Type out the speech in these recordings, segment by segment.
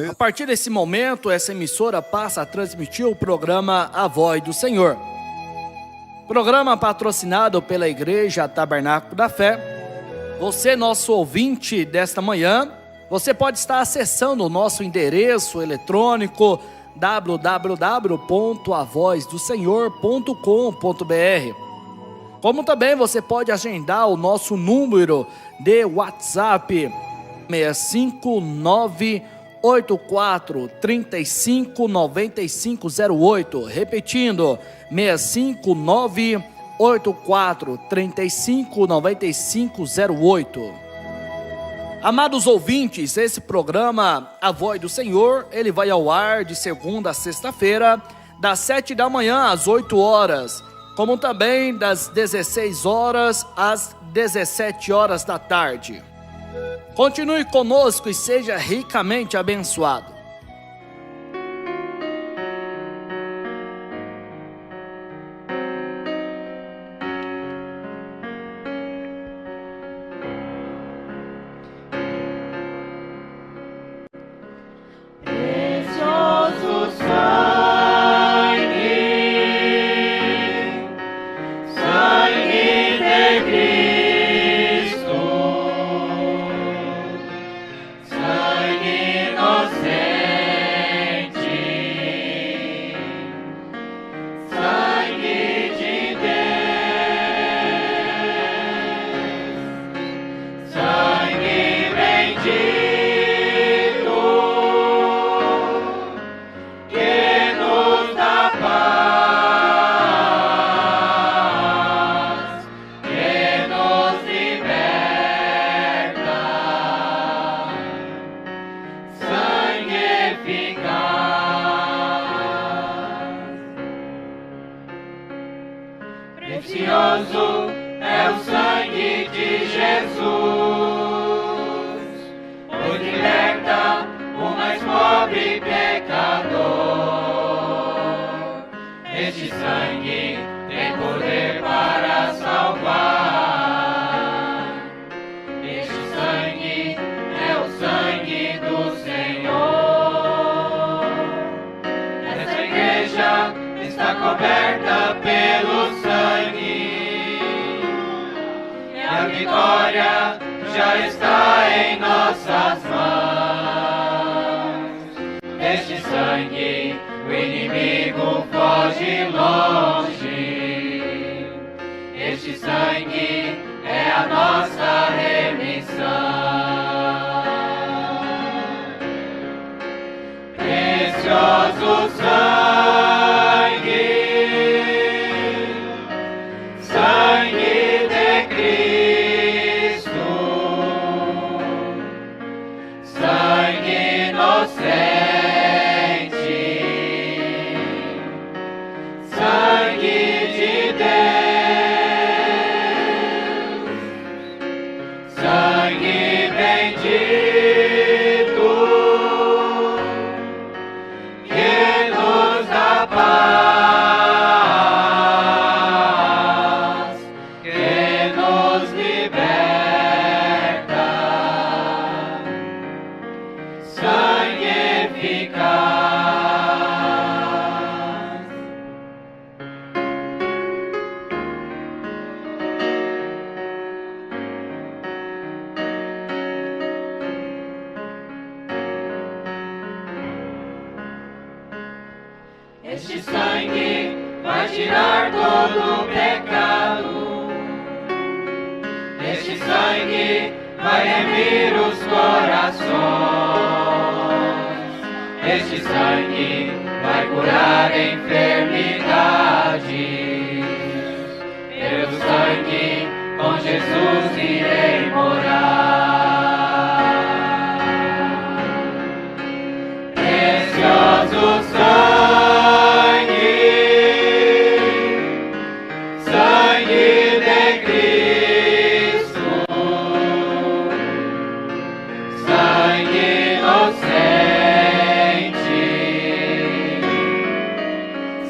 A partir desse momento, essa emissora passa a transmitir o programa A Voz do Senhor. Programa patrocinado pela Igreja Tabernáculo da Fé. Você, nosso ouvinte desta manhã, você pode estar acessando o nosso endereço eletrônico www.avozdosenhor.com.br. Como também você pode agendar o nosso número de WhatsApp 65984359508, repetindo, 65984359508. Amados ouvintes, esse programa A Voz do Senhor, ele vai ao ar de segunda a sexta-feira, das 7 da manhã às 8 horas, como também das 16 horas às 17 horas da tarde. Continue conosco e seja ricamente abençoado. Precioso é o sangue de Jesus, pois liberta o mais pobre pecador. Este sangue tem poder para salvar. Este sangue é o sangue do Senhor. Esta igreja está coberta pelo sangue. A vitória já está em nossas mãos. Este sangue, o inimigo foge longe. Este sangue é a nossa remissão. Precioso sangue, sangue de Cristo. Sangue inocente, sangue de Deus, sangue bendito, que nos dá paz, que nos liberta. Sangue eficaz. Este sangue vai tirar todo o pecado. Este sangue vai remir os corações. Este sangue vai curar enfermidades. Pelo sangue com Jesus irei morar. Precioso sangue, sangue de Cristo, sangue inocente,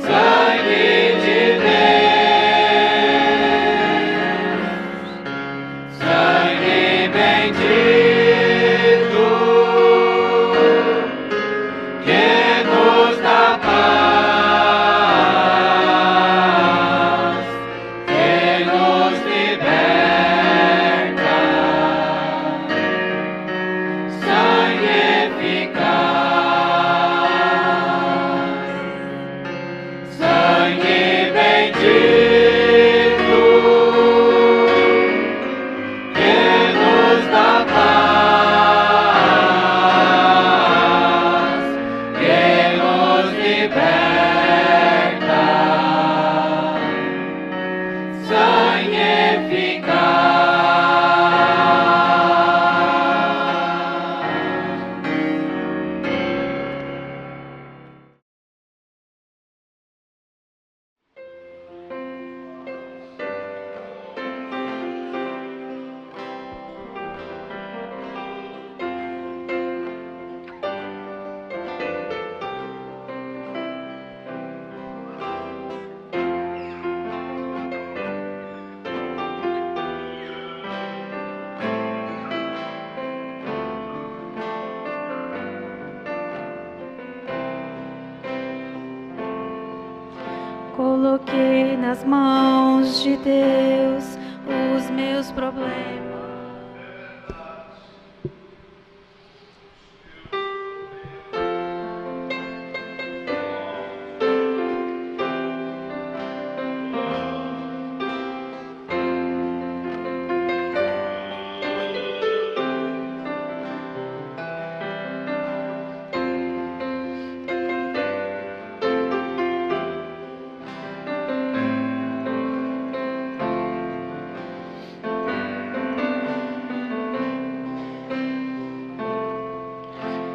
sangue de Deus, sangue Coloquei nas mãos de Deus os meus problemas.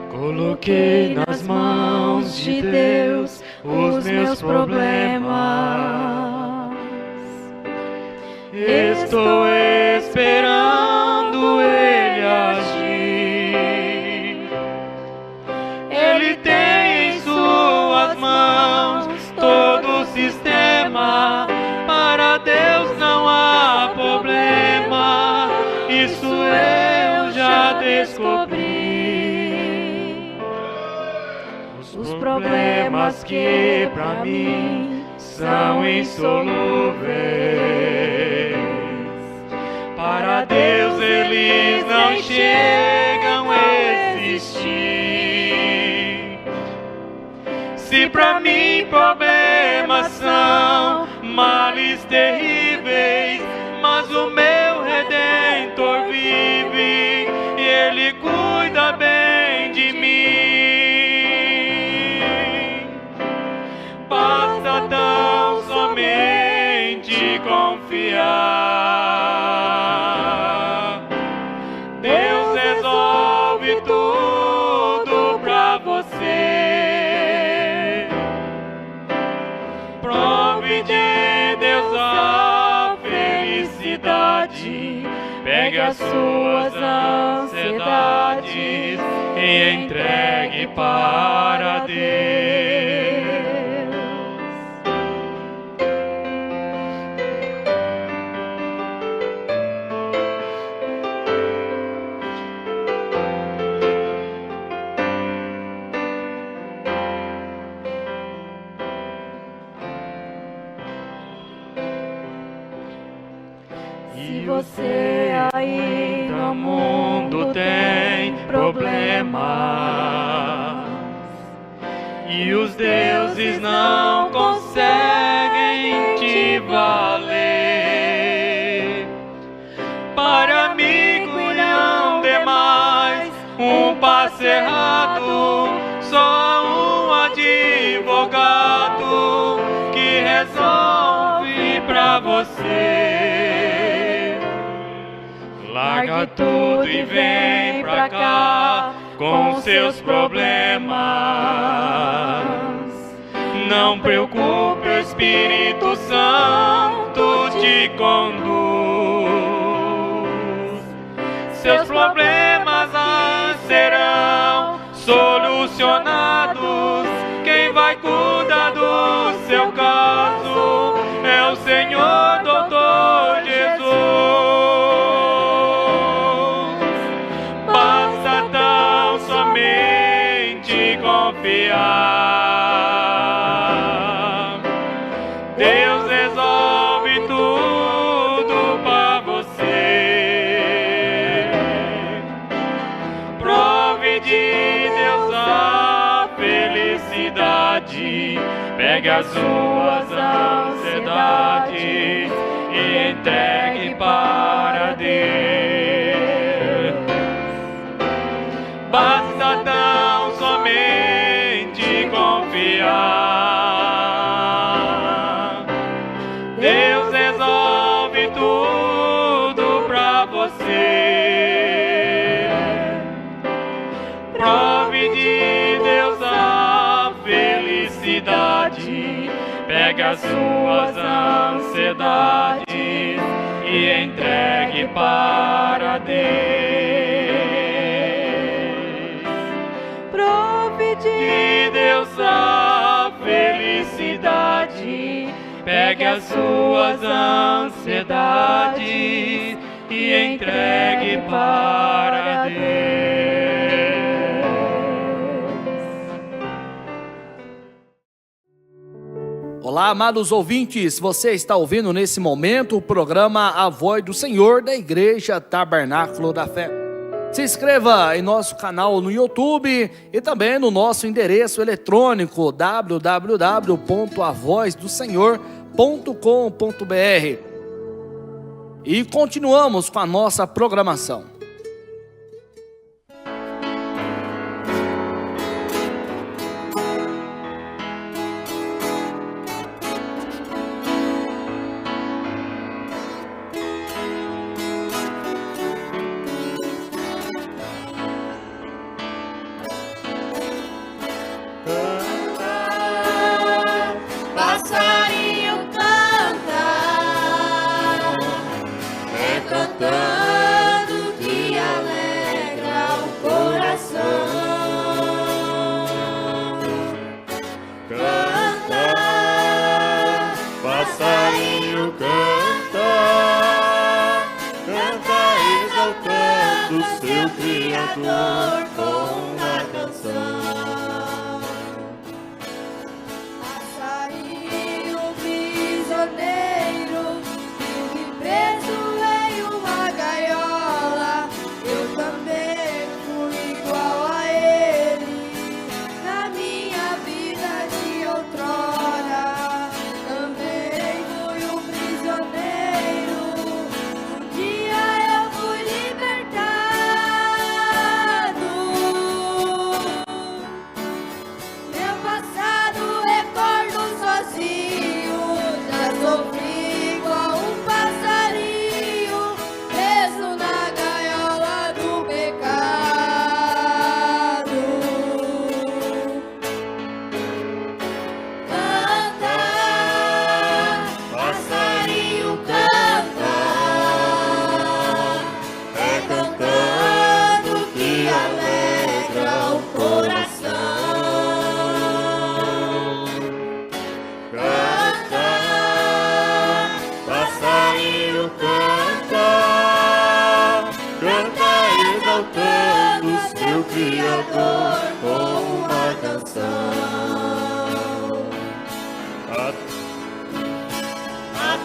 Coloquei nas mãos de Deus os meus problemas. Estou esperando Ele agir. Ele tem em suas mãos todo o sistema. Para Deus não há problema. Isso eu já descobri. Os problemas que pra mim são insolúveis, para Deus eles não chegam a existir. Se pra mim problemas são males terríveis, mas o meu Redentor vive e Ele cuida bem de mim. Basta tão somente confiar. Deus resolve tudo pra você. Prove de Deus a felicidade. Pegue as suas ansiedades e entregue para Deus. Se você aí no mundo tem problemas e os deuses não conseguem te valer, para amigo não demais um passo errado, só um advogado que resolve pra você. Larga tudo e vem pra cá com seus problemas. Não preocupe, o Espírito Santo te conduz. Seus problemas serão solucionados. Quem vai cuidar do seu caso é o Senhor Doutor Jesus. Confiar. Deus resolve tudo para você. Prove de Deus a felicidade. Pegue as suas ansiedades e entregue para Deus. Basta tão somente confiar. Deus resolve tudo pra você. Prove de Deus a felicidade. Pegue as suas ansiedades e entregue para Deus. De Deus a felicidade. Pegue as suas ansiedades e entregue para Deus. Olá, amados ouvintes, você está ouvindo nesse momento o programa A Voz do Senhor da Igreja Tabernáculo da Fé. Se inscreva em nosso canal no YouTube e também no nosso endereço eletrônico www.avozdosenhor.com.br. E continuamos com a nossa programação.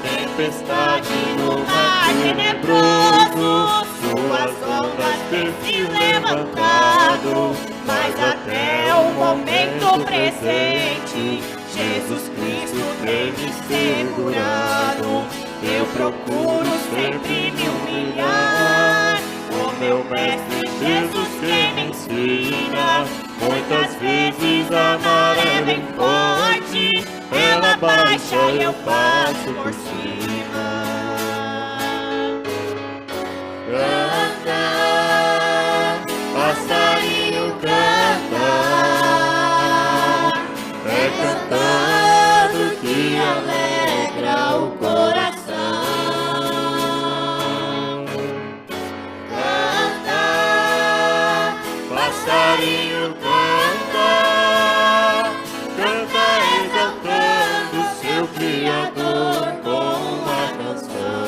Tempestade no mar tenebroso, suas ondas têm se levantado, mas até o momento presente, Jesus Cristo tem me segurado. Eu procuro sempre me humilhar, o meu mestre Jesus quem me ensina. Muitas vezes a maré vem forte, ela baixa e eu passo por cima. Canta, passarinho, canta, é cantando que alegra o coração. Canta, passarinho, canta, canta exaltando seu Criador com uma canção.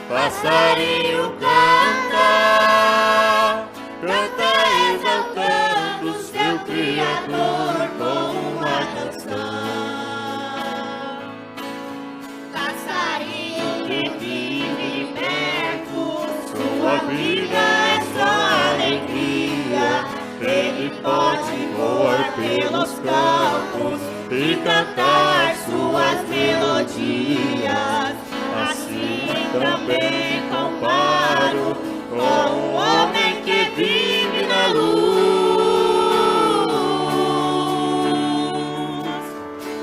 Passarinho canta, canta exaltando seu Criador com uma canção. Passarinho que vive liberto, sua vida é só alegria. Ele pode voar pelos campos e cantar suas melodias. Assim também comparo com o homem que vive na luz.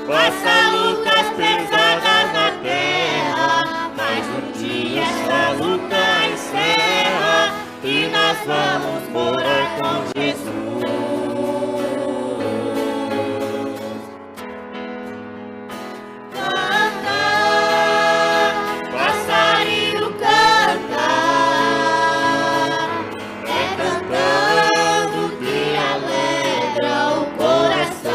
Passa lutas pesadas na terra, mas um dia essa luta encerra e nós vamos morar com Jesus. Canta, passarinho canta, é cantando que alegra o coração.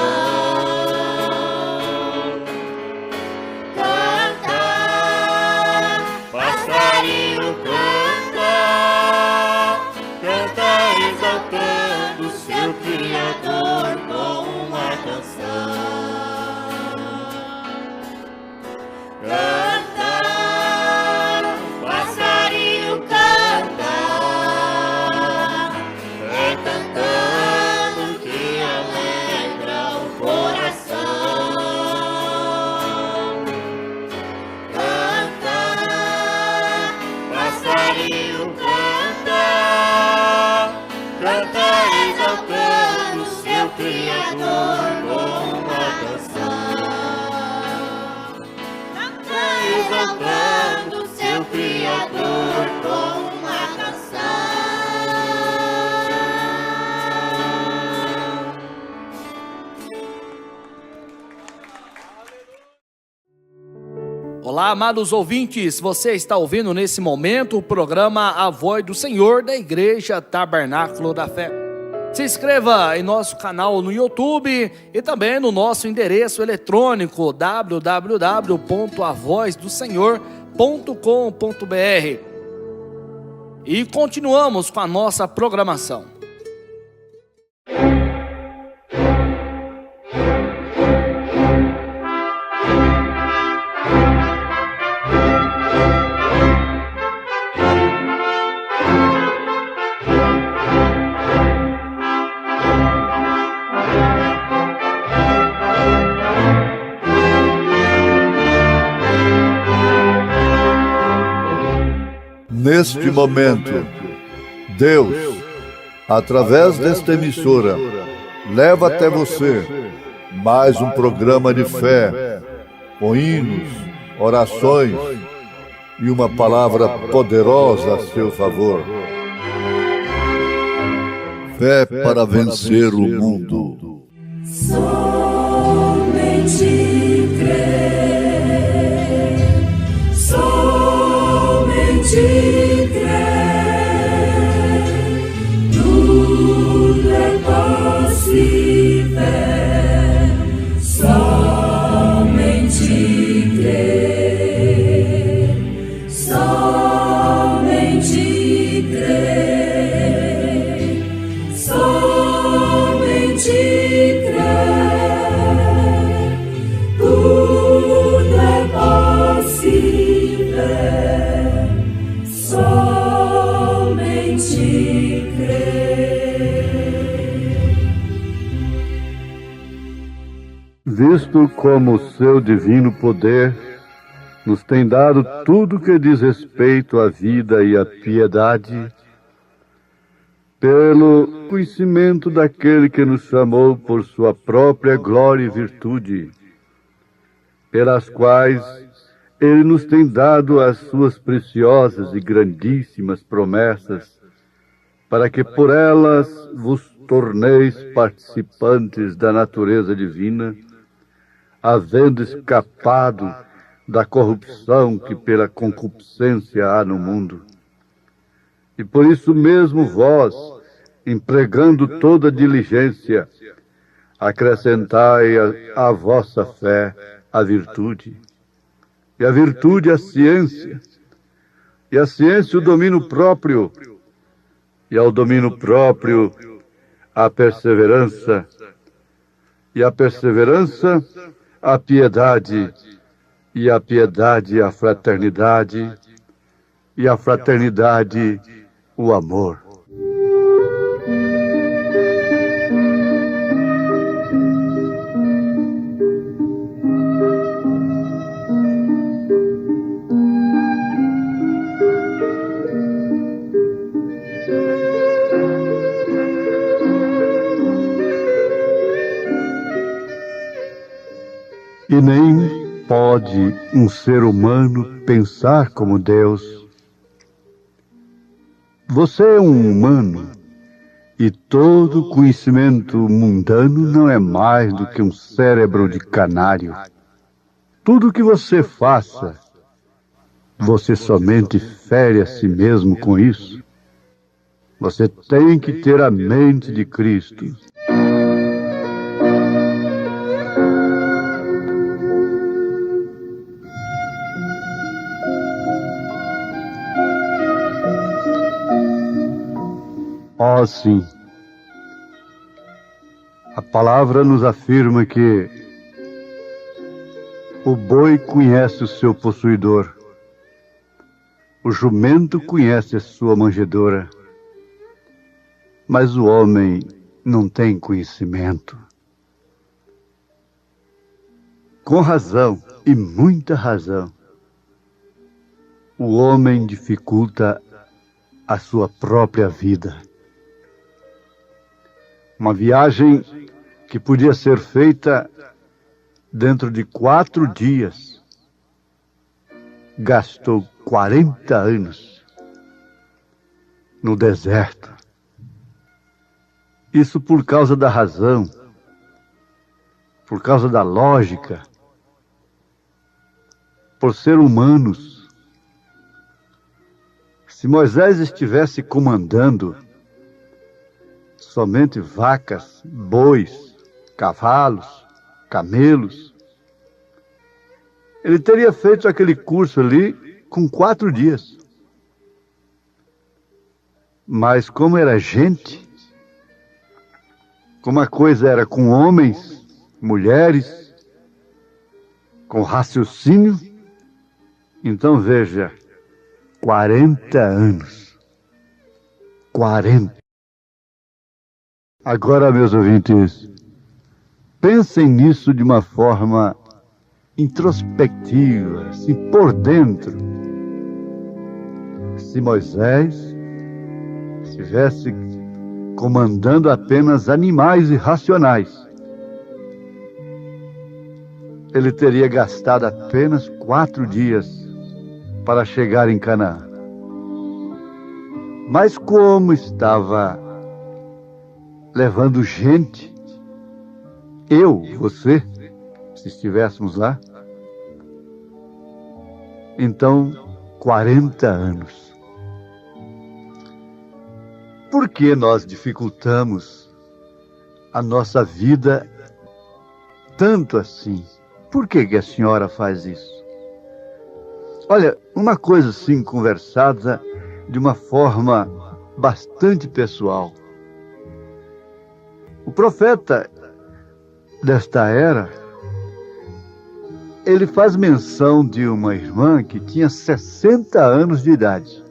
Canta, passarinho canta, canta exaltando seu Criador com uma canção. Canta, passarinho canta, é cantando que alegra o coração. Canta, passarinho canta, canta exaltando seu Criador com uma canção. Canta exaltando seu Criador com uma canção. Olá, amados ouvintes, você está ouvindo nesse momento o programa A Voz do Senhor da Igreja Tabernáculo da Fé. Se inscreva em nosso canal no YouTube e também no nosso endereço eletrônico www.avozdosenhor.com.br. E continuamos com a nossa programação. Neste momento, Deus, através desta emissora, leva até você mais um programa de fé, com hinos, orações e uma palavra poderosa a seu favor. Fé para vencer o mundo. Somente crer, somente crer, tudo é possível. Somente crer, somente crer, somente crer, tudo é possível. Somente crer. Visto como o seu divino poder nos tem dado tudo que diz respeito à vida e à piedade, pelo conhecimento daquele que nos chamou por sua própria glória e virtude, pelas quais ele nos tem dado as suas preciosas e grandíssimas promessas, para que por elas vos torneis participantes da natureza divina, havendo escapado da corrupção que pela concupiscência há no mundo. E por isso mesmo vós, empregando toda diligência, acrescentai à vossa fé a virtude, e a virtude a ciência, e a ciência o domínio próprio, e ao domínio próprio a perseverança, e a perseverança a piedade, e a piedade a fraternidade, e a fraternidade o amor. E nem pode um ser humano pensar como Deus. Você é um humano, e todo conhecimento mundano não é mais do que um cérebro de canário. Tudo que você faça, você somente fere a si mesmo com isso. Você tem que ter a mente de Cristo. Oh, sim. A palavra nos afirma que o boi conhece o seu possuidor, o jumento conhece a sua manjedoura, mas o homem não tem conhecimento. Com razão, e muita razão, o homem dificulta a sua própria vida. Uma viagem que podia ser feita dentro de 4 dias, gastou 40 anos no deserto. Isso por causa da razão, por causa da lógica, por ser humanos. Se Moisés estivesse comandando somente vacas, bois, cavalos, camelos, ele teria feito aquele curso ali com 4 dias. Mas como era gente, como a coisa era com homens, mulheres, com raciocínio, então veja, 40 anos. 40. Agora, meus ouvintes, pensem nisso de uma forma introspectiva, assim, por dentro. Se Moisés estivesse comandando apenas animais irracionais, ele teria gastado apenas 4 dias para chegar em Canaã. Mas como estava levando gente, eu, você, se estivéssemos lá, então 40 anos. Por que nós dificultamos a nossa vida tanto assim? Por que a senhora faz isso? Olha, uma coisa assim conversada de uma forma bastante pessoal. O profeta desta era, ele faz menção de uma irmã que tinha 60 anos de idade.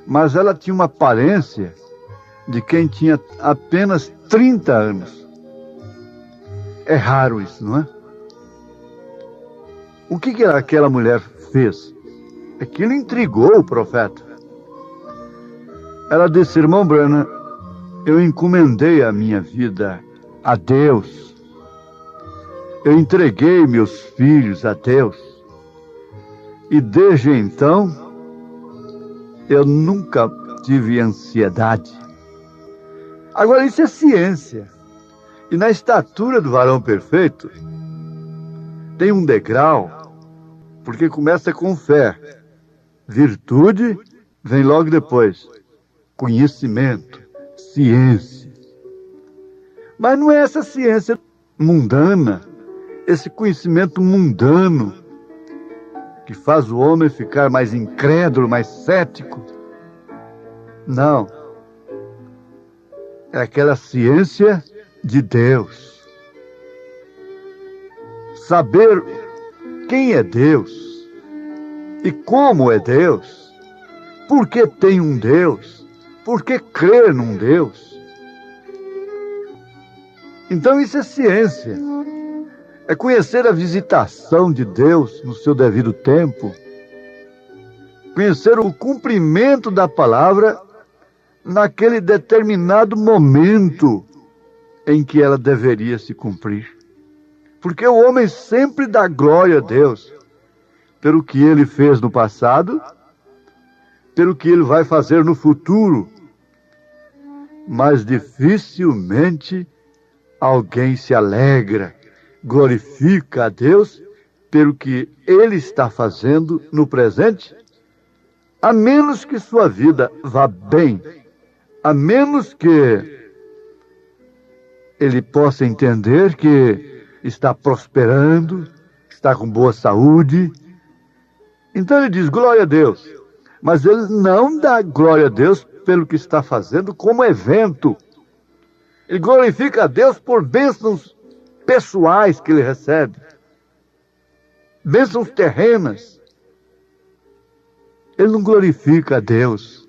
Mas ela tinha uma aparência de quem tinha apenas 30 anos. É raro isso, não é? O que aquela mulher fez? Aquilo intrigou o profeta. Ela disse: irmão Branham, eu encomendei a minha vida a Deus. Eu entreguei meus filhos a Deus. E desde então, eu nunca tive ansiedade. Agora, isso é ciência. E na estatura do varão perfeito, tem um degrau, porque começa com fé. Virtude vem logo depois. Conhecimento, ciência. Mas não é essa ciência mundana, esse conhecimento mundano, que faz o homem ficar mais incrédulo, mais cético. Não. É aquela ciência de Deus. Saber quem é Deus e como é Deus, por que tem um Deus, por que crer num Deus. Então isso é ciência. É conhecer a visitação de Deus no seu devido tempo. Conhecer o cumprimento da palavra naquele determinado momento em que ela deveria se cumprir. Porque o homem sempre dá glória a Deus pelo que ele fez no passado, pelo que ele vai fazer no futuro. Mas dificilmente alguém se alegra, glorifica a Deus pelo que ele está fazendo no presente, a menos que sua vida vá bem, a menos que ele possa entender que está prosperando, está com boa saúde. Então ele diz glória a Deus, mas ele não dá glória a Deus pelo que está fazendo como evento. Ele glorifica a Deus por bênçãos pessoais que ele recebe, bênçãos terrenas. Ele não glorifica a Deus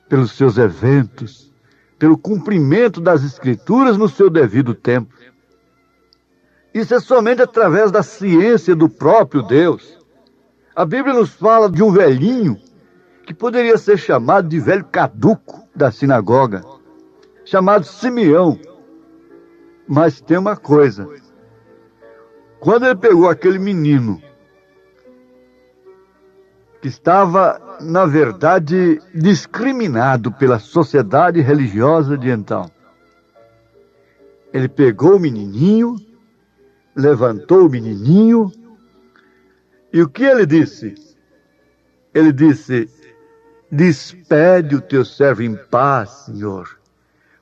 pelos seus eventos, pelo cumprimento das Escrituras no seu devido tempo. Isso é somente através da ciência do próprio Deus. A Bíblia nos fala de um velhinho que poderia ser chamado de velho caduco da sinagoga, chamado Simeão. Mas tem uma coisa: quando ele pegou aquele menino que estava, na verdade, discriminado pela sociedade religiosa de então, ele pegou o menininho, levantou o menininho, e o que ele disse? Ele disse: despede o teu servo em paz, Senhor,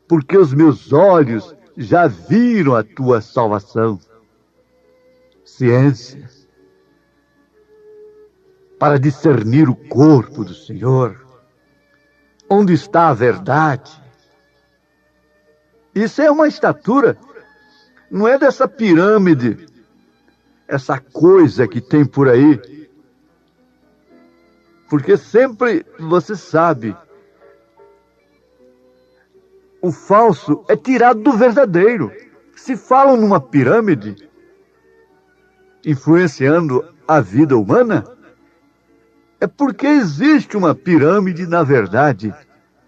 porque os meus olhos já viram a tua salvação. Ciência para discernir o corpo do Senhor. Onde está a verdade? Isso é uma estatura, não é dessa pirâmide, essa coisa que tem por aí. Porque sempre, você sabe, o falso é tirado do verdadeiro. Se falam numa pirâmide influenciando a vida humana, é porque existe uma pirâmide, na verdade,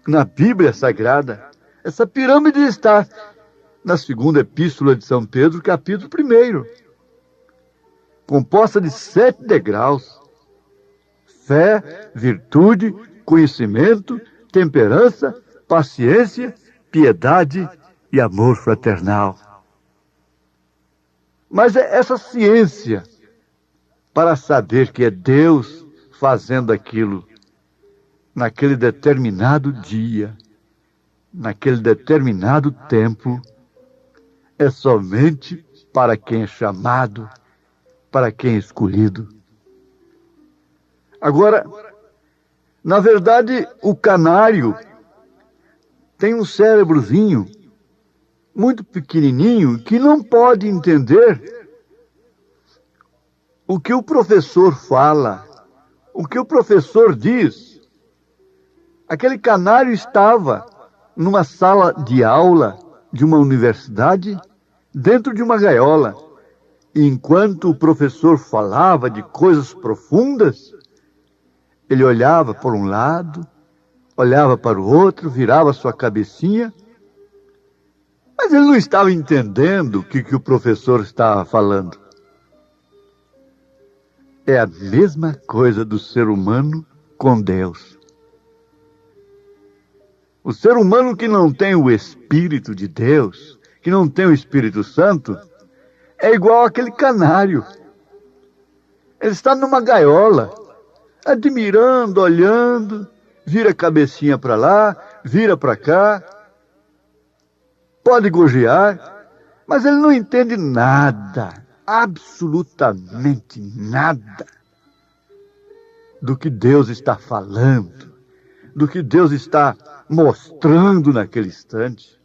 na Bíblia Sagrada. Essa pirâmide está na segunda epístola de São Pedro, capítulo 1, composta de 7 degraus: fé, virtude, conhecimento, temperança, paciência, piedade e amor fraternal. Mas é essa ciência para saber que é Deus fazendo aquilo naquele determinado dia, naquele determinado tempo, é somente para quem é chamado, para quem é escolhido. Agora, na verdade, o canário tem um cérebrozinho muito pequenininho que não pode entender o que o professor fala, o que o professor diz. Aquele canário estava numa sala de aula de uma universidade, dentro de uma gaiola. E enquanto o professor falava de coisas profundas, ele olhava por um lado, olhava para o outro, virava sua cabecinha, mas ele não estava entendendo o que o professor estava falando. É a mesma coisa do ser humano com Deus. O ser humano que não tem o Espírito de Deus, que não tem o Espírito Santo, é igual àquele canário. Ele está numa gaiola, admirando, olhando, vira a cabecinha para lá, vira para cá, pode gorjear, mas ele não entende nada, absolutamente nada do que Deus está falando, do que Deus está mostrando naquele instante.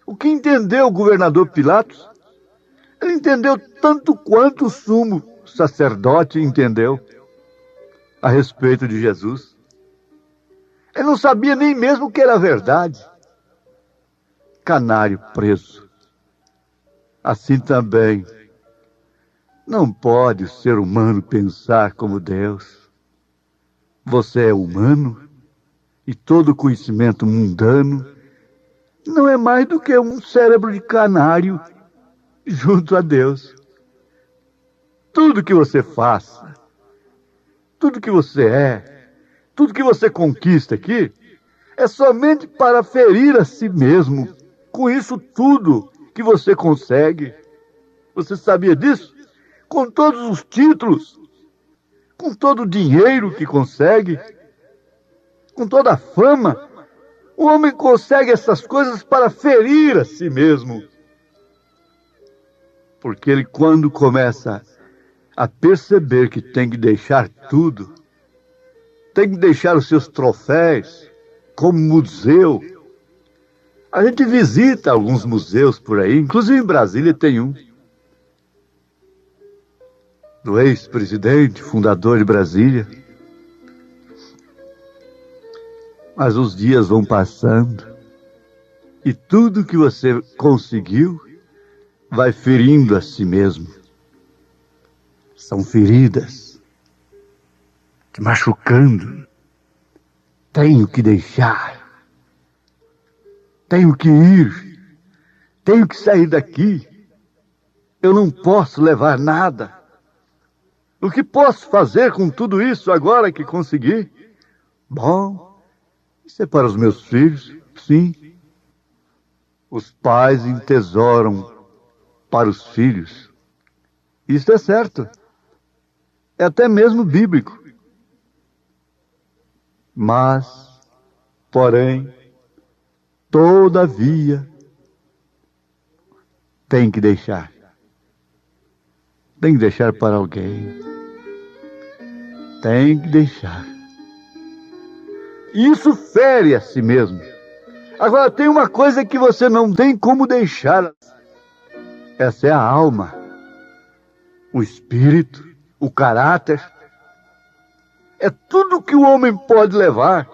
O que entendeu o governador Pilatos? Ele entendeu tanto quanto o sumo sacerdote entendeu a respeito de Jesus. Ele não sabia nem mesmo o que era verdade. Canário preso. Assim também não pode o ser humano pensar como Deus. Você é humano e todo conhecimento mundano não é mais do que um cérebro de canário junto a Deus. Tudo que você faça, tudo que você é, tudo que você conquista aqui, é somente para ferir a si mesmo. Com isso tudo que você consegue. Você sabia disso? Com todos os títulos, com todo o dinheiro que consegue, com toda a fama, o homem consegue essas coisas para ferir a si mesmo. Porque ele, quando começa a perceber que tem que deixar tudo, tem que deixar os seus troféus como museu. A gente visita alguns museus por aí, inclusive em Brasília tem um, do ex-presidente, fundador de Brasília. Mas os dias vão passando e tudo que você conseguiu vai ferindo a si mesmo. São feridas, te machucando. Tenho que deixar, tenho que ir, tenho que sair daqui. Eu não posso levar nada. O que posso fazer com tudo isso agora que consegui? Bom, isso é para os meus filhos, sim. Os pais entesouram para os filhos. Isso é certo. É até mesmo bíblico. Mas, porém, todavia, tem que deixar. Tem que deixar para alguém. Tem que deixar. Isso fere a si mesmo. Agora tem uma coisa que você não tem como deixar. Essa é a alma, o espírito, o caráter. É tudo que o homem pode levar.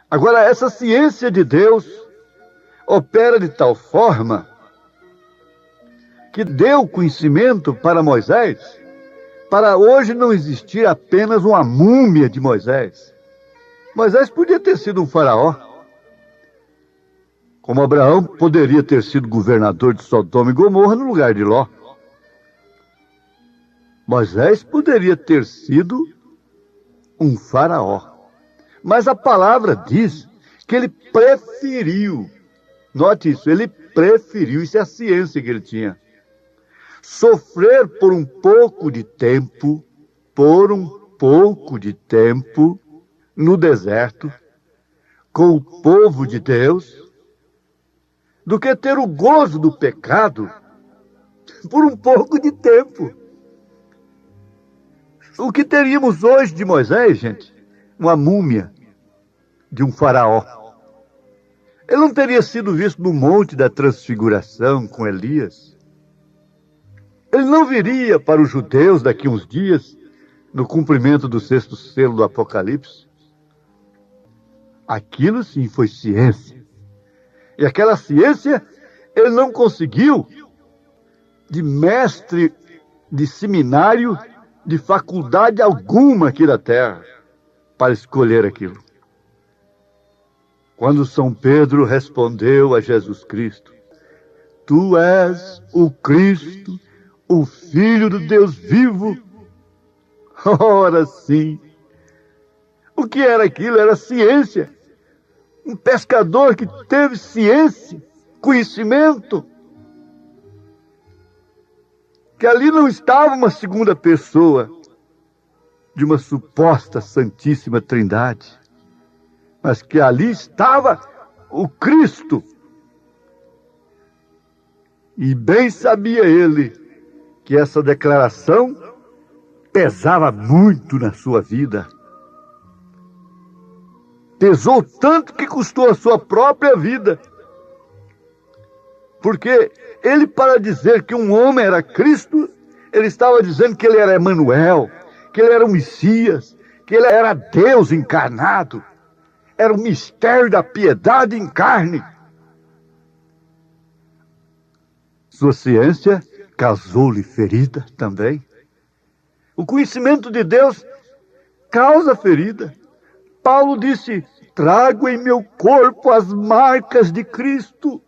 Agora, essa ciência de Deus opera de tal forma que deu conhecimento para Moisés, para hoje não existir apenas uma múmia de Moisés. Moisés podia ter sido um faraó, como Abraão poderia ter sido governador de Sodoma e Gomorra no lugar de Ló. Moisés poderia ter sido um faraó, mas a palavra diz que ele preferiu, note isso, ele preferiu, isso é a ciência que ele tinha, sofrer por um pouco de tempo, no deserto, com o povo de Deus, do que ter o gozo do pecado por um pouco de tempo. O que teríamos hoje de Moisés, gente? Uma múmia de um faraó. Ele não teria sido visto no Monte da Transfiguração com Elias. Ele não viria para os judeus daqui uns dias, no cumprimento do 6º selo do Apocalipse. Aquilo sim foi ciência. E aquela ciência ele não conseguiu de mestre de seminário, de faculdade alguma aqui da terra, para escolher aquilo. Quando São Pedro respondeu a Jesus Cristo: Tu és o Cristo, o Filho do Deus vivo. Ora sim. O que era aquilo? Era ciência. Um pescador que teve ciência, conhecimento. Que ali não estava uma segunda pessoa de uma suposta Santíssima Trindade, mas que ali estava o Cristo. E bem sabia ele que essa declaração pesava muito na sua vida. Pesou tanto que custou a sua própria vida. Porque ele, para dizer que um homem era Cristo, ele estava dizendo que ele era Emanuel, que ele era o Messias, que ele era Deus encarnado. Era o mistério da piedade em carne. Sua ciência causou-lhe ferida também. O conhecimento de Deus causa ferida. Paulo disse: trago em meu corpo as marcas de Cristo.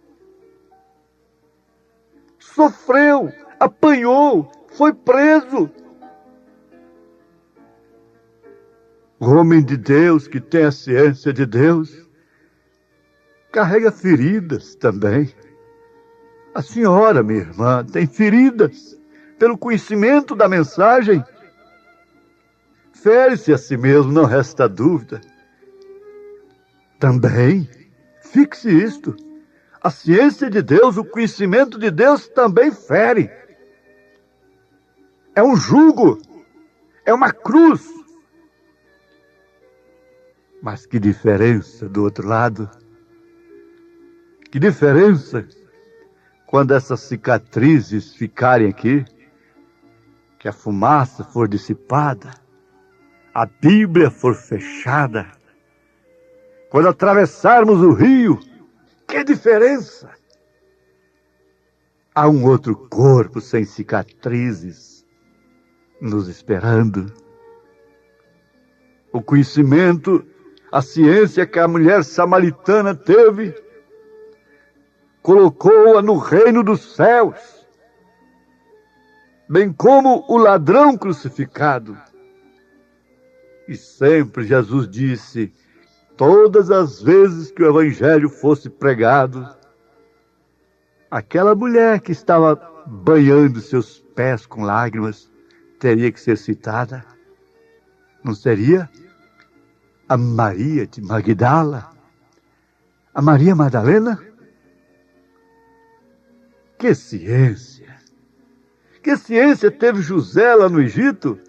sofreu, apanhou, foi preso. O homem de Deus, que tem a ciência de Deus, carrega feridas também. A senhora, minha irmã, tem feridas pelo conhecimento da mensagem. Fere-se a si mesmo, não resta dúvida. Também, fixe isto, a ciência de Deus, o conhecimento de Deus também fere. É um jugo, é uma cruz. Mas que diferença do outro lado. Que diferença quando essas cicatrizes ficarem aqui, que a fumaça for dissipada, a Bíblia for fechada, quando atravessarmos o rio, que diferença! Há um outro corpo sem cicatrizes nos esperando. O conhecimento, a ciência que a mulher samaritana teve, colocou-a no reino dos céus, bem como o ladrão crucificado. E sempre Jesus disse, todas as vezes que o evangelho fosse pregado, aquela mulher que estava banhando seus pés com lágrimas teria que ser citada. Não seria a Maria de Magdala? A Maria Madalena? Que ciência! Que ciência teve José lá no Egito?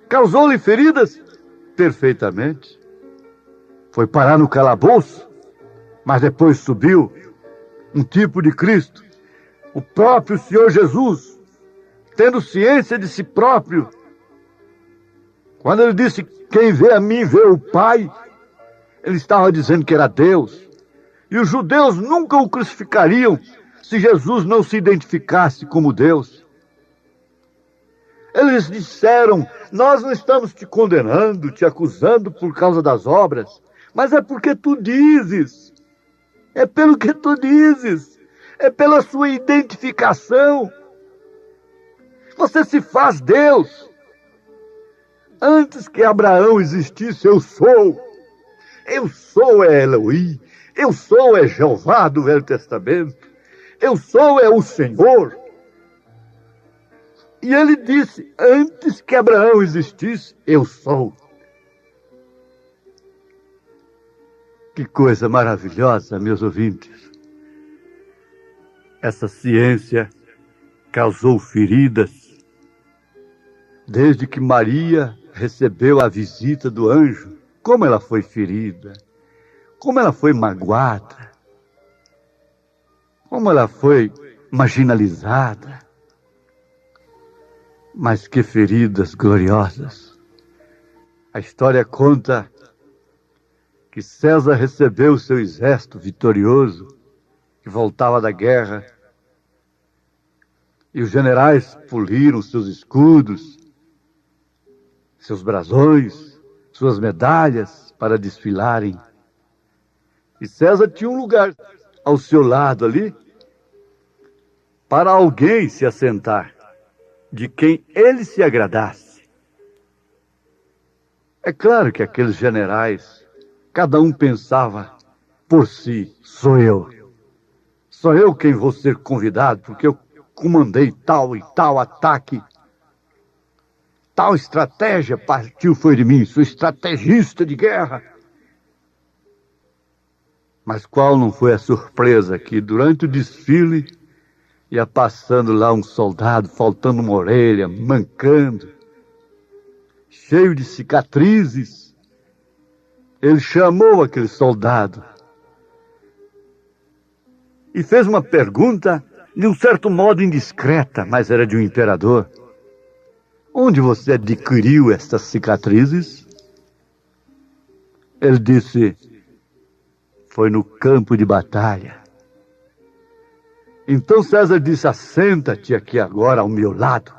Causou-lhe feridas? Perfeitamente. Foi parar no calabouço, mas depois subiu um tipo de Cristo, o próprio Senhor Jesus, tendo ciência de si próprio. Quando ele disse, quem vê a mim vê o Pai, ele estava dizendo que era Deus. E os judeus nunca o crucificariam se Jesus não se identificasse como Deus. Eles disseram, nós não estamos te condenando, te acusando por causa das obras, mas é porque tu dizes, é pelo que tu dizes, é pela sua identificação. Você se faz Deus. Antes que Abraão existisse, eu sou é Elohim, eu sou é Jeová do Velho Testamento, eu sou é o Senhor. E ele disse, antes que Abraão existisse, eu sou. Que coisa maravilhosa, meus ouvintes. Essa ciência causou feridas desde que Maria recebeu a visita do anjo. Como ela foi ferida, como ela foi magoada, como ela foi marginalizada. Mas que feridas gloriosas. A história conta que César recebeu seu exército vitorioso, que voltava da guerra, e os generais poliram seus escudos, seus brasões, suas medalhas para desfilarem. E César tinha um lugar ao seu lado ali, para alguém se assentar, de quem ele se agradasse. É claro que aqueles generais, cada um pensava por si, sou eu quem vou ser convidado, porque eu comandei tal e tal ataque, tal estratégia partiu foi de mim, sou estrategista de guerra. Mas qual não foi a surpresa que durante o desfile ia passando lá um soldado, faltando uma orelha, mancando, cheio de cicatrizes. Ele chamou aquele soldado e fez uma pergunta de um certo modo indiscreta, mas era de um imperador. Onde você adquiriu estas cicatrizes? Ele disse, foi no campo de batalha. Então César disse, assenta-te aqui agora ao meu lado.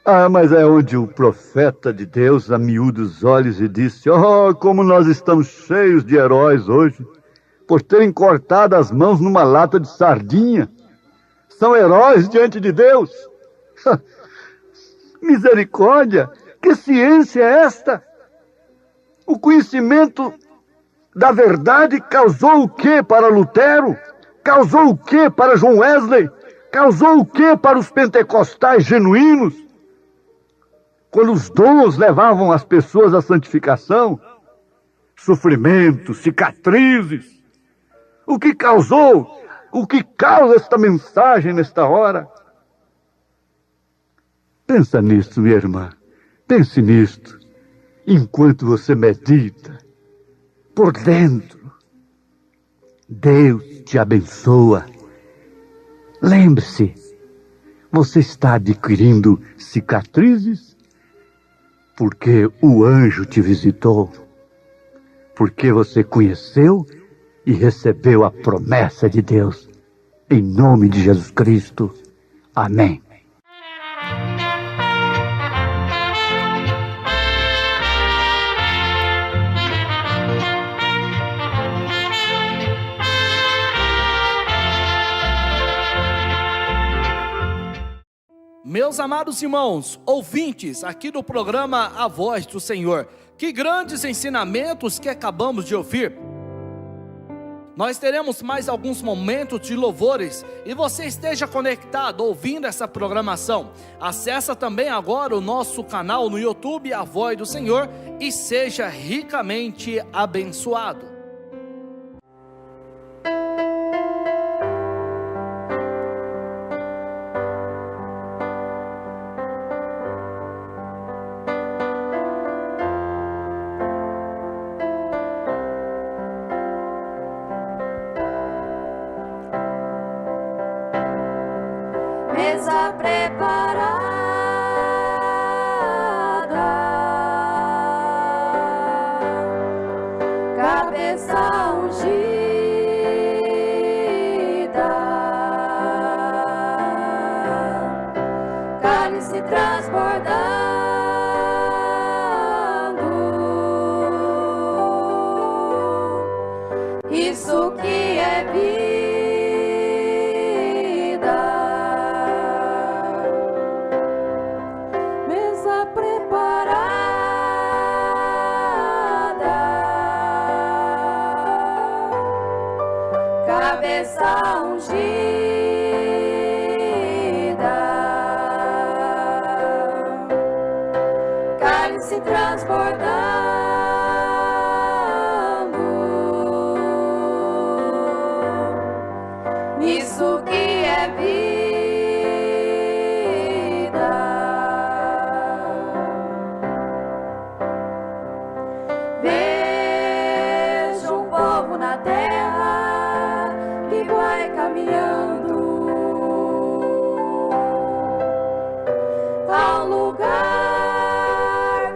Ah, mas é onde o profeta de Deus amiúda os olhos e disse, oh, como nós estamos cheios de heróis hoje. por terem cortado as mãos numa lata de sardinha. São heróis diante de Deus. Misericórdia! Que ciência é esta? O conhecimento da verdade causou o que para Lutero? Causou o que para John Wesley? Causou o que para os pentecostais genuínos? Quando os dons levavam as pessoas à santificação, sofrimento, cicatrizes. O que causou? O que causa esta mensagem nesta hora? Pensa nisto, minha irmã. Pense nisto. Enquanto você medita, por dentro, Deus te abençoa. Lembre-se, você está adquirindo cicatrizes porque o anjo te visitou, porque você conheceu e recebeu a promessa de Deus. Em nome de Jesus Cristo. Amém. Meus amados irmãos, ouvintes aqui do programa A Voz do Senhor, que grandes ensinamentos que acabamos de ouvir. Nós teremos mais alguns momentos de louvores e você esteja conectado ouvindo essa programação. Acesse também agora o nosso canal no YouTube, A Voz do Senhor, e seja ricamente abençoado. Mesa preparada, cabeça ungida, cálice transbordando, isso que é vida. Cabeça ungida, cálice transbordando, isso que é vida. Vejo um povo na terra vai caminhando a um lugar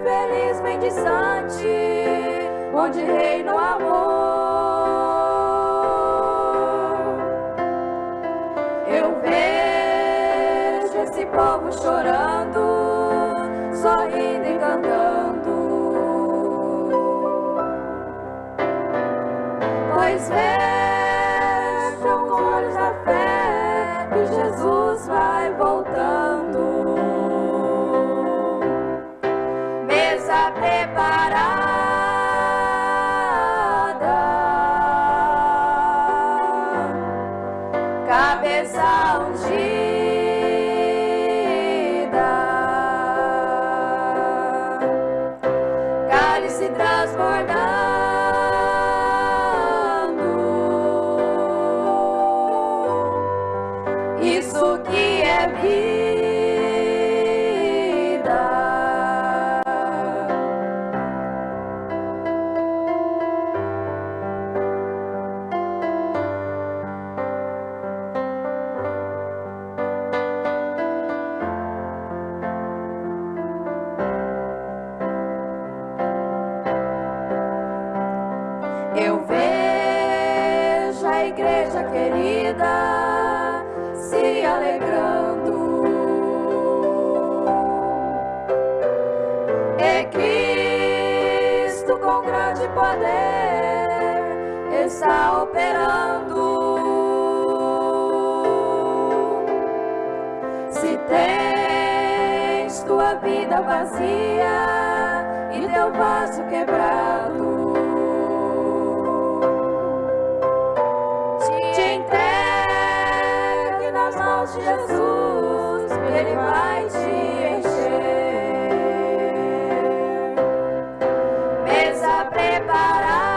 feliz, bem distante, onde reina o amor. Eu vejo esse povo chorando, sorrindo e cantando, pois Jesus vai voltando. Mesa preparada, cabeça ungida, cálice transbordando, isso que é vida. Eu vejo a igreja querida se alegrando. É Cristo com grande poder está operando. Se tens tua vida vazia e teu vaso quebrado, te entregue nas mãos de Jesus, Ele vai te encher. Mesa preparada,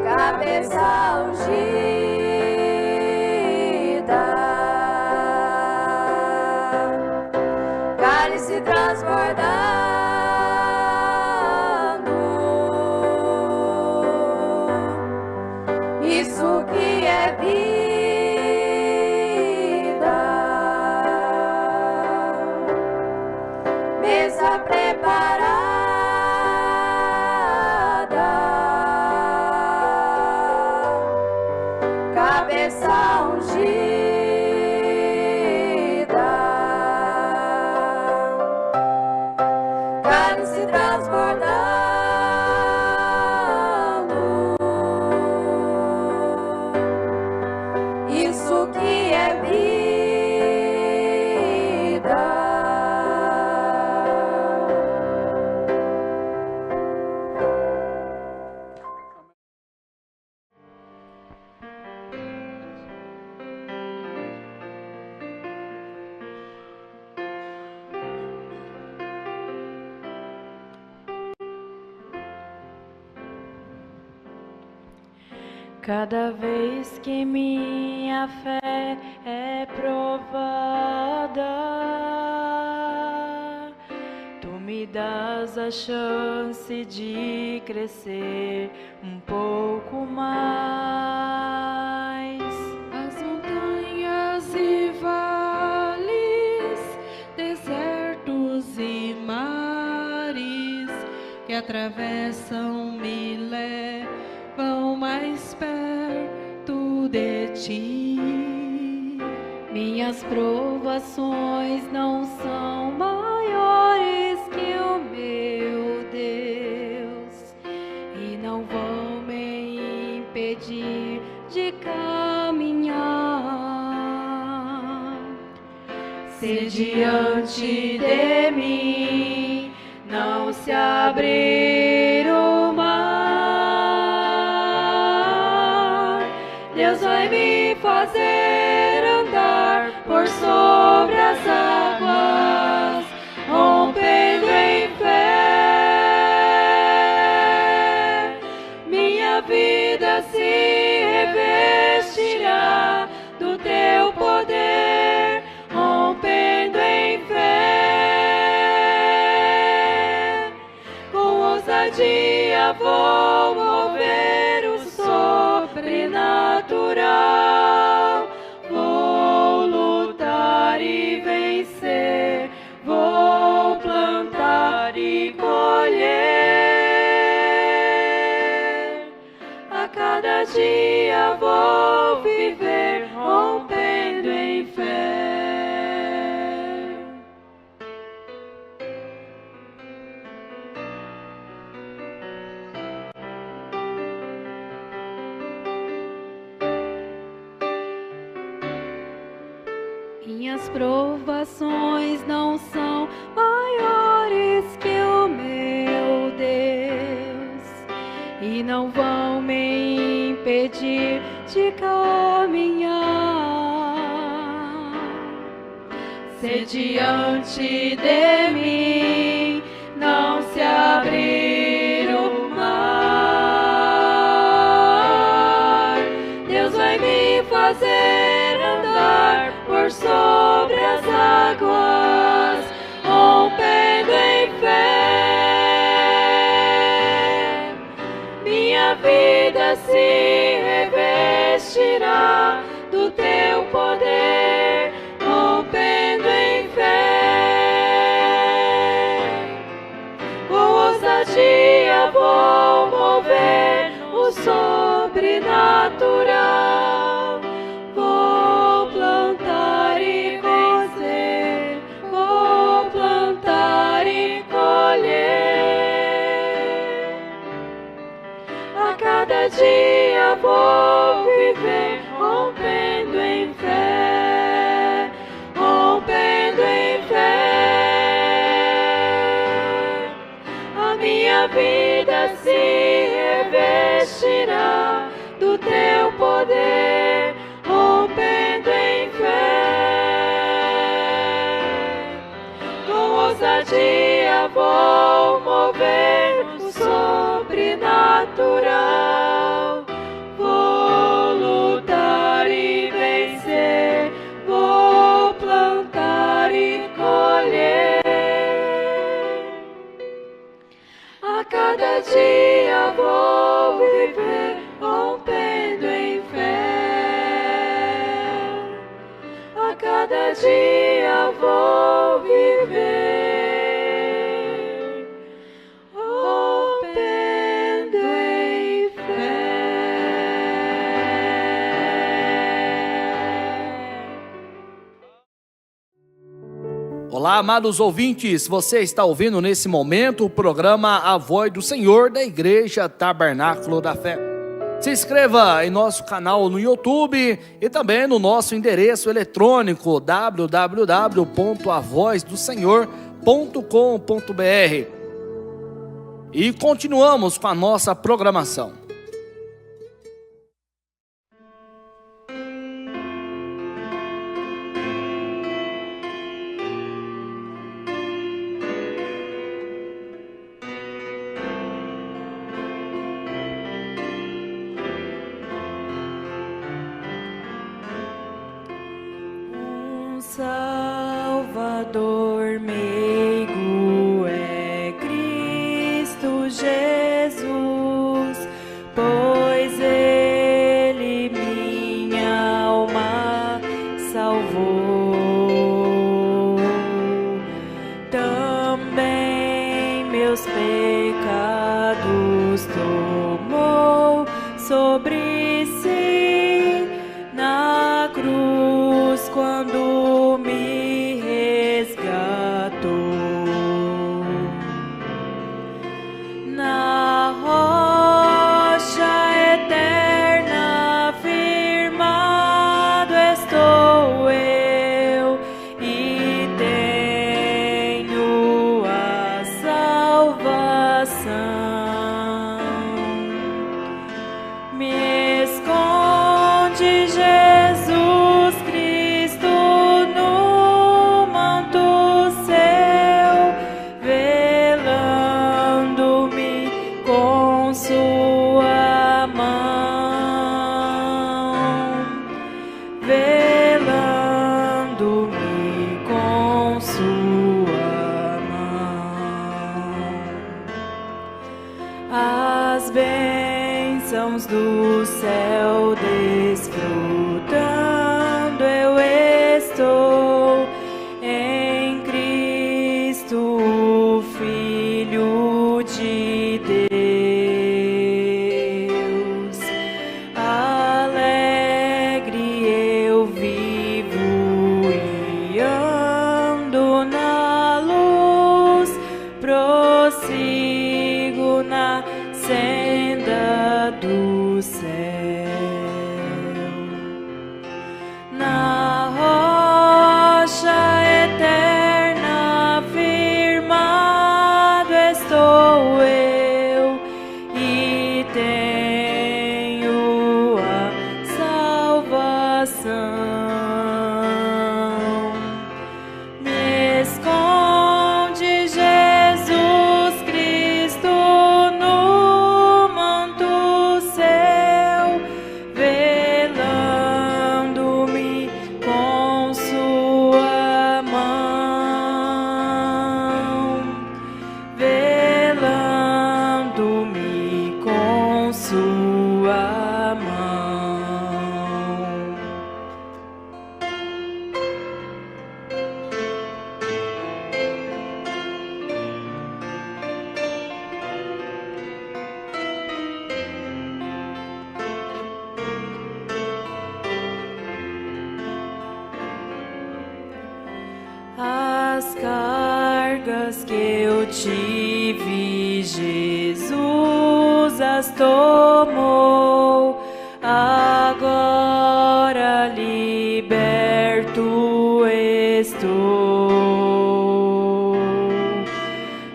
cabeça ungida, cálice transbordando, isso que é vida. Mesa preparada, cabeça ungida, cálice transbordando, isso que é vida. Cada vez que minha fé é provada, tu me dás a chance de crescer um pouco mais. As montanhas e vales, desertos e mares que atravessam me levam mais perto de ti. Minhas provações não são maiores que o meu Deus e não vão me impedir de caminhar. Se diante de mim não se abrir o mar, Deus vai me fazer andar por sobre as águas, rompendo em fé. Minha vida se revestirá do teu poder, rompendo em fé. Com ousadia vou mover o sobrenatural. Vou lutar e vencer, vou plantar e colher. A cada dia vou viver, rompendo em fé. Minhas provações não são maiores que o meu Deus e não vão me impedir de caminhar. Se diante de mim não se abrir o mar, Deus vai me fazer andar por sobre as águas, rompendo em fé. Minha vida se revestirá do teu poder, rompendo em fé. Com ousadia vou mover o sobrenatural. Vou plantar e vencer, vou plantar e colher. cada dia vou viver rompendo em fé, rompendo em fé. A minha vida se revestirá do teu poder, rompendo em fé. Com ousadia vou mover o sobrenatural. Vou lutar e vencer, vou plantar e colher. A cada dia vou viver rompendo em fé. A cada dia vou viver rompendo em fé. Olá, amados ouvintes, você está ouvindo nesse momento o programa A Voz do Senhor da Igreja Tabernáculo da Fé. Se inscreva em nosso canal no YouTube e também no nosso endereço eletrônico www.avozdosenhor.com.br. E continuamos com a nossa programação. Salvador meigo é Cristo Jesus, pois Ele minha alma salvou. Também meus pecados tomou sobre si na cruz quando me resgatou. Na rocha eterna firmado estou eu e tenho a salvação. Me esconde Jesus Cristo no manto seu, velando-me com sua mão, velando-me com sua mão. As bênçãos do céu desfrutando eu estou em Cristo, o Filho de Deus. Alegre eu vivo e ando na luz, prossigo na senda do céu. Na rocha eterna firmado estou eu e tenho a salvação. Me esconde Jesus Cristo no manto seu, velando-me com sua mão, velando-me com sua mão. As cargas que eu tive, Jesus trevas tomou, agora liberto estou.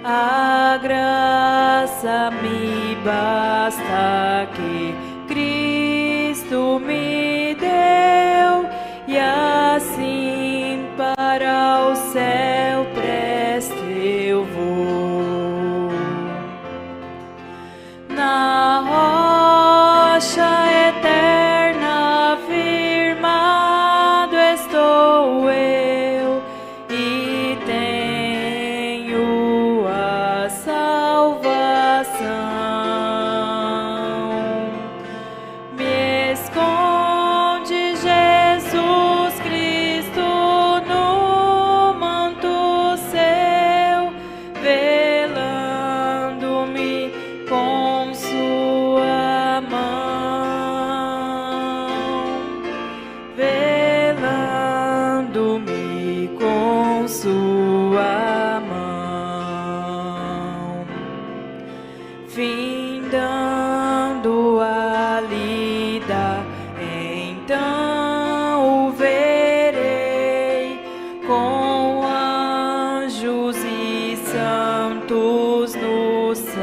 A graça me basta que Cristo me deu, e assim para o céu presto eu vou. Na rocha eterna firmado estou eu, e tenho a salvação. Me esconde Jesus Cristo no manto seu, velando-me com sua mão, velando-me com sua mão, findando a lida, então o verei com anjos e santos no céu,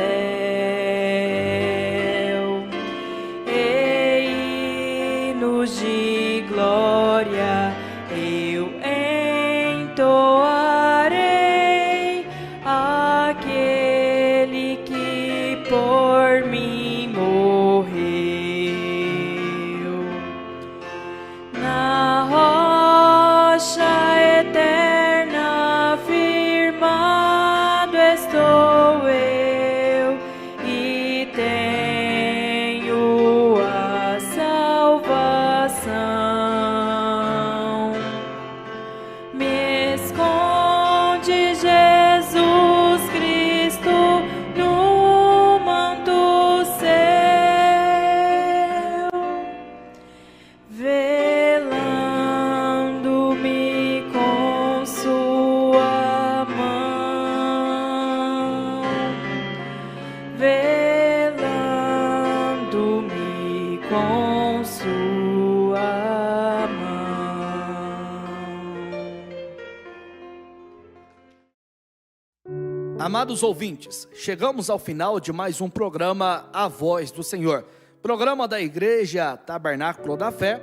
e hinos de glória eu entoarei aquele que por mim morreu. Na rocha eterna firmado estou eu, e tenho a salvação. Me esconde Jesus Cristo no manto seu, velando-me com sua mão, velando-me com sua mão. Amados ouvintes, chegamos ao final de mais um programa A Voz do Senhor, programa da Igreja Tabernáculo da Fé.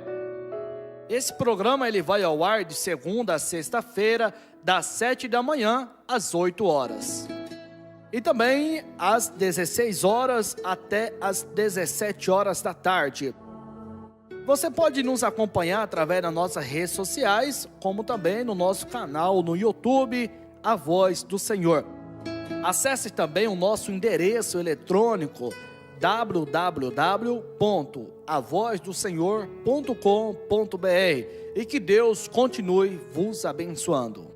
Esse programa ele vai ao ar de segunda a sexta-feira, das 7 da manhã às 8 horas. E também às 16 horas até às 17 horas da tarde. Você pode nos acompanhar através das nossas redes sociais, como também no nosso canal no YouTube, A Voz do Senhor. Acesse também o nosso endereço eletrônico www.avozdosenhor.com.br e que Deus continue vos abençoando.